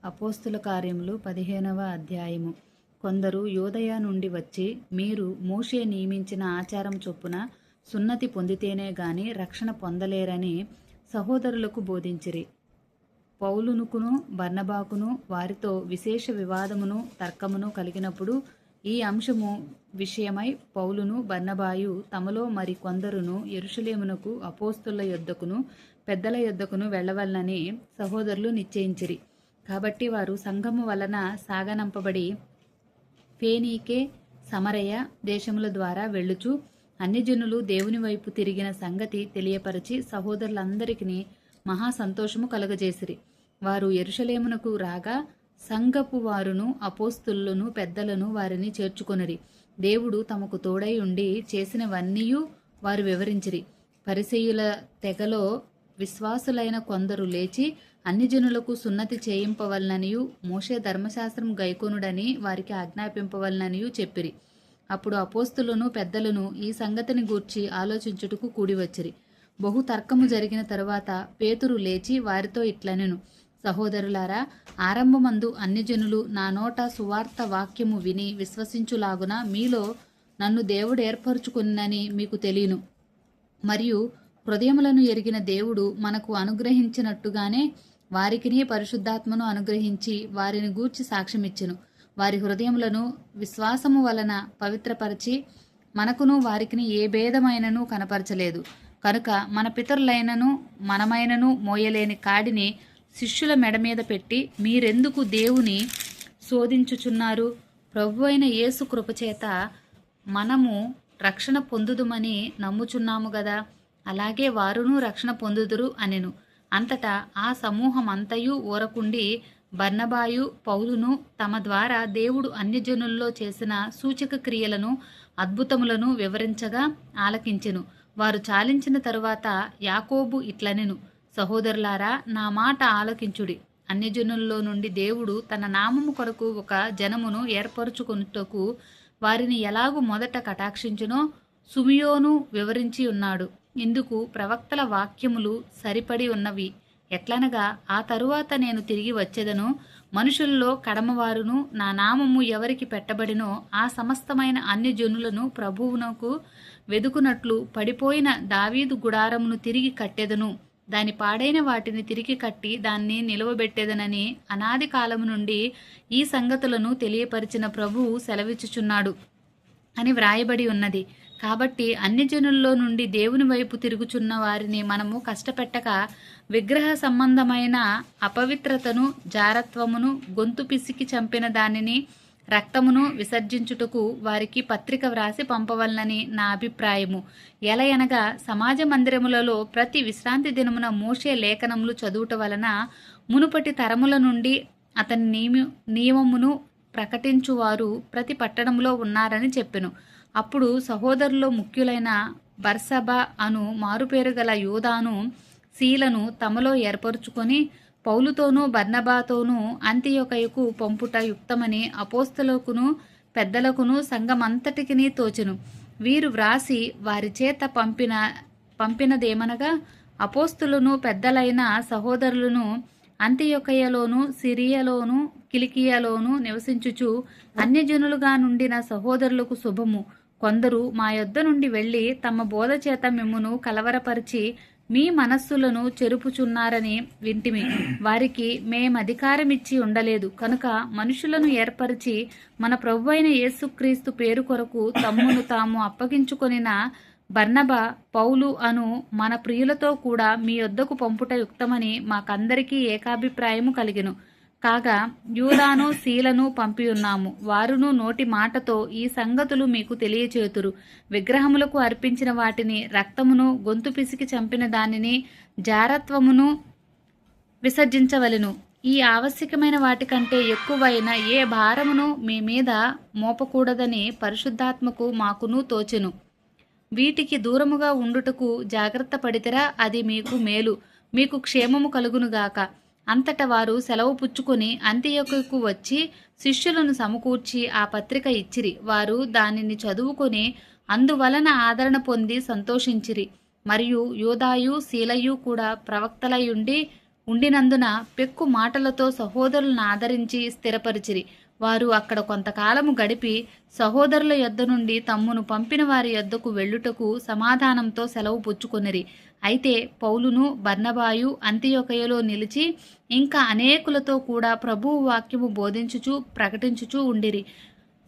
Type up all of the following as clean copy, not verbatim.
అపోస్తుల కార్యములు 15వ అధ్యాయము. కొందరు యూదయ నుండి వచ్చి, మీరు మోషే నియమించిన ఆచారం చొప్పున సున్నతి పొందితేనే గాని రక్షణ పొందలేరని సహోదరులకు బోధించిరి. పౌలునుకును బర్నబాకును వారితో విశేష వివాదమును తర్కమును కలిగినప్పుడు ఈ అంశము విషయమై పౌలును బర్నబాయు తమలో మరి కొందరును యెరూషలేమునకు అపోస్తలుల యొద్దకును పెద్దల యొద్దకును వెళ్ళవలనని సహోదరులు నిశ్చయించిరి. కాబట్టి వారు సంఘము వలన సాగనంపబడి ఫేనీకే సమరయ దేశముల ద్వారా వెళ్ళుచు అన్యజనులు దేవుని వైపు తిరిగిన సంగతి తెలియపరిచి సహోదరులందరికీ మహా సంతోషము కలుగజేసిరి. వారు యెరూషలేమునకు రాగా సంఘపు వారును అపోస్తులను పెద్దలను వారిని చేర్చుకొనిరి. దేవుడు తమకు తోడై ఉండి చేసినవన్నీయు వారు వివరించిరి. పరిసయ్యుల తెగలో విశ్వాసులైన కొందరు లేచి అన్యజనులకు సున్నతి చేయింపవలననియు మోషే ధర్మశాస్త్రం గైకొనుడని వారికి ఆజ్ఞాపింపవలననియు చెప్పిరి. అప్పుడు అపోస్తులను పెద్దలను ఈ సంగతిని గూర్చి ఆలోచించుటకు కూడివచ్చిరి. బహు తర్కము జరిగిన తరువాత పేతురు లేచి వారితో ఇట్లనెను, సహోదరులారా, ఆరంభమందు అన్యజనులు నా నోట సువార్త వాక్యము విని విశ్వసించులాగున మీలో నన్ను దేవుడు ఏర్పరచుకున్నని మీకు తెలియను. మరియు హృదయములను ఎరిగిన దేవుడు మనకు అనుగ్రహించినట్టుగానే వారికిని పరిశుద్ధాత్మను అనుగ్రహించి వారిని గూర్చి సాక్ష్యమిచ్చెను. వారి హృదయములను విశ్వాసము వలన పవిత్రపరచి మనకును వారికిని ఏ భేదమైనను కనపరచలేదు. కనుక మన పితరులైనను మనమైనను మోయలేని కాడిని శిష్యుల మెడ మీద పెట్టి మీరెందుకు దేవుని శోధించుచున్నారు? ప్రభువైన యేసు కృపచేత మనము రక్షణ పొందుదుమని నమ్ముచున్నాము గదా, అలాగే వారును రక్షణ పొందుదురు అనెను. అంతటా ఆ సమూహమంతయు ఊరకుండి బర్నబాయు పౌలును తమ ద్వారా దేవుడు అన్యజనుల్లో చేసిన సూచక క్రియలను అద్భుతములను వివరించగా ఆలకించెను. వారు చాలించిన తరువాత యాకోబు ఇట్లనెను, సహోదరులారా, నా మాట ఆలకించుడి. అన్యజనుల్లో నుండి దేవుడు తన నామము కొరకు ఒక జనమును ఏర్పరచుకొనుటకు వారిని ఎలాగూ మొదట కటాక్షించునో సుమియోను వివరించి ఉన్నాడు. ఇందుకు ప్రవక్తల వాక్యములు సరిపడి ఉన్నవి. ఎట్లనగా, ఆ తరువాత నేను తిరిగి వచ్చేదను, మనుషుల్లో కడమవారును నా నామము ఎవరికి పెట్టబడినో ఆ సమస్తమైన అన్ని జనులను ప్రభువునకు వెదుకునట్లు పడిపోయిన దావీదు గుడారమును తిరిగి కట్టెదను, దాని పాడైన వాటిని తిరిగి కట్టి దాన్ని నిలువబెట్టేదనని అనాది కాలము నుండి ఈ సంగతులను తెలియపరిచిన ప్రభువు సెలవిచ్చుచున్నాడు అని వ్రాయబడి ఉన్నది. కాబట్టి అన్ని జనుల్లో నుండి దేవుని వైపు తిరుగుచున్న వారిని మనము కష్టపెట్టక విగ్రహ సంబంధమైన అపవిత్రతను, జారత్వమును, గొంతు పిసికి చంపిన దానిని, రక్తమును విసర్జించుటకు వారికి పత్రిక వ్రాసి పంపవలనని నా అభిప్రాయము. ఎలయనగా సమాజ మందిరములలో ప్రతి విశ్రాంతి దినమున మోషే లేఖనములు చదువుట వలన మునుపటి తరముల నుండి అతని నియమమును ప్రకటించువారు ప్రతి పట్టణంలో ఉన్నారని చెప్పెను. అప్పుడు సహోదరులో ముఖ్యులైన బర్సబా అను మారుపేరు గల యూదాను సీలను తమలో ఏర్పరచుకొని పౌలుతోనూ బర్నబాతోనూ అంతియొకయుకు పంపుట యుక్తమని అపోస్తలుకును పెద్దలకును సంఘమంతటికిని తోచెను. వీరు వ్రాసి వారి చేత పంపినదేమనగా, అపోస్తులను పెద్దలైన సహోదరులను అంతియొకయలోను సిరియలోను కిలికియలోను నివసించుచు అన్యజనులుగా నుండిన సహోదరులకు శుభము. కొందరు మా యొద్ద నుండి వెళ్ళి తమ బోధ చేత మిమ్మును కలవరపరిచి మీ మనస్సులను చెరుపుచున్నారని వింటిమి. వారికి మేమధికారమిచ్చి ఉండలేదు. కనుక మనుషులను ఏర్పరిచి మన ప్రభువైన యేసుక్రీస్తు పేరు కొరకు తమ్మును తాము అప్పగించుకొనిన బర్నబా, పౌలు అను మన ప్రియులతో కూడా మీ యొద్దకు పంపుట యుక్తమని మాకందరికీ ఏకాభిప్రాయము కలిగెను. కాగా యూదాను సీలను పంపియున్నాము. వారును నోటి మాటతో ఈ సంగతులు మీకు తెలియచేతురు. విగ్రహములకు అర్పించిన వాటిని, రక్తమును, గొంతు పిసికి చంపిన దానిని, జారత్వమును విసర్జించవలెను. ఈ ఆవశ్యకమైన వాటికంటే ఎక్కువైన ఏ భారమును మీ మీద మోపకూడదని పరిశుద్ధాత్మకు మాకును తోచెను. వీటికి దూరముగా ఉండుటకు జాగ్రత్త పడితేరా అది మీకు మేలు, మీకు క్షేమము కలుగునుగాక. అంతట వారు సెలవు పుచ్చుకొని అంతియొకకు వచ్చి శిష్యులను సమకూర్చి ఆ పత్రిక ఇచ్చిరి. వారు దానిని చదువుకొని అందువలన ఆదరణ పొంది సంతోషించిరి. మరియు యూదాయు సీలయు కూడా ప్రవక్తలయుండి ఉండినందున పెక్కు మాటలతో సహోదరులను ఆదరించి స్థిరపరిచిరి. వారు అక్కడ కొంతకాలము గడిపి సహోదరుల యొద్ద నుండి తమ్మును పంపిన వారి యొద్దకు వెళ్ళుటకు సమాధానంతో సెలవు పుచ్చుకొనిరి. అయితే పౌలును బర్నబాయు అంతియొకయలో నిలిచి ఇంకా అనేకులతో కూడా ప్రభువు వాక్యము బోధించుచు ప్రకటించుచూ ఉండిరి.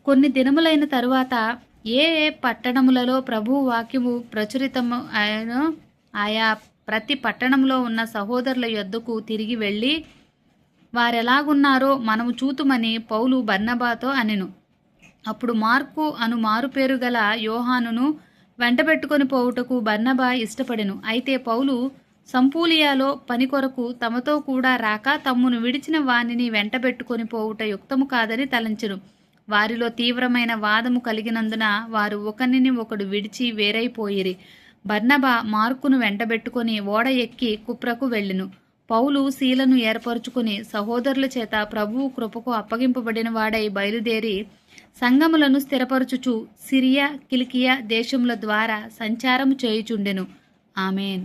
కొన్ని దినములైన తరువాత ఏ ఏ పట్టణములలో ప్రభువు వాక్యము ప్రచురితము అయినో ఆయా ప్రతి పట్టణంలో ఉన్న సహోదరుల యొద్దకు తిరిగి వెళ్ళి వారెలాగున్నారో మనము చూతుమని పౌలు బర్నబాతో అనెను. అప్పుడు మార్కు అను మారుపేరు గల యోహానును వెంటబెట్టుకొని పోవుటకు బర్నబా ఇష్టపడెను. అయితే పౌలు సంపూలియాలో పని కొరకు తమతో కూడా రాక తమ్మును విడిచిన వానిని వెంటబెట్టుకొని పోవుట యుక్తము కాదని తలంచెను. వారిలో తీవ్రమైన వాదము కలిగినందున వారు ఒకరిని ఒకడు విడిచి వేరైపోయిరి. బర్నబా మార్కును వెంటబెట్టుకొని ఓడ ఎక్కి కుప్రకు వెళ్ళెను. పౌలు శీలను ఏర్పరచుకుని సహోదరుల చేత ప్రభువు కృపకు అప్పగింపబడిన వాడై బయలుదేరి సంఘములను స్థిరపరచుచు సిరియా కిలికియా దేశముల ద్వారా సంచారము చేయుచుండెను. ఆమేన్.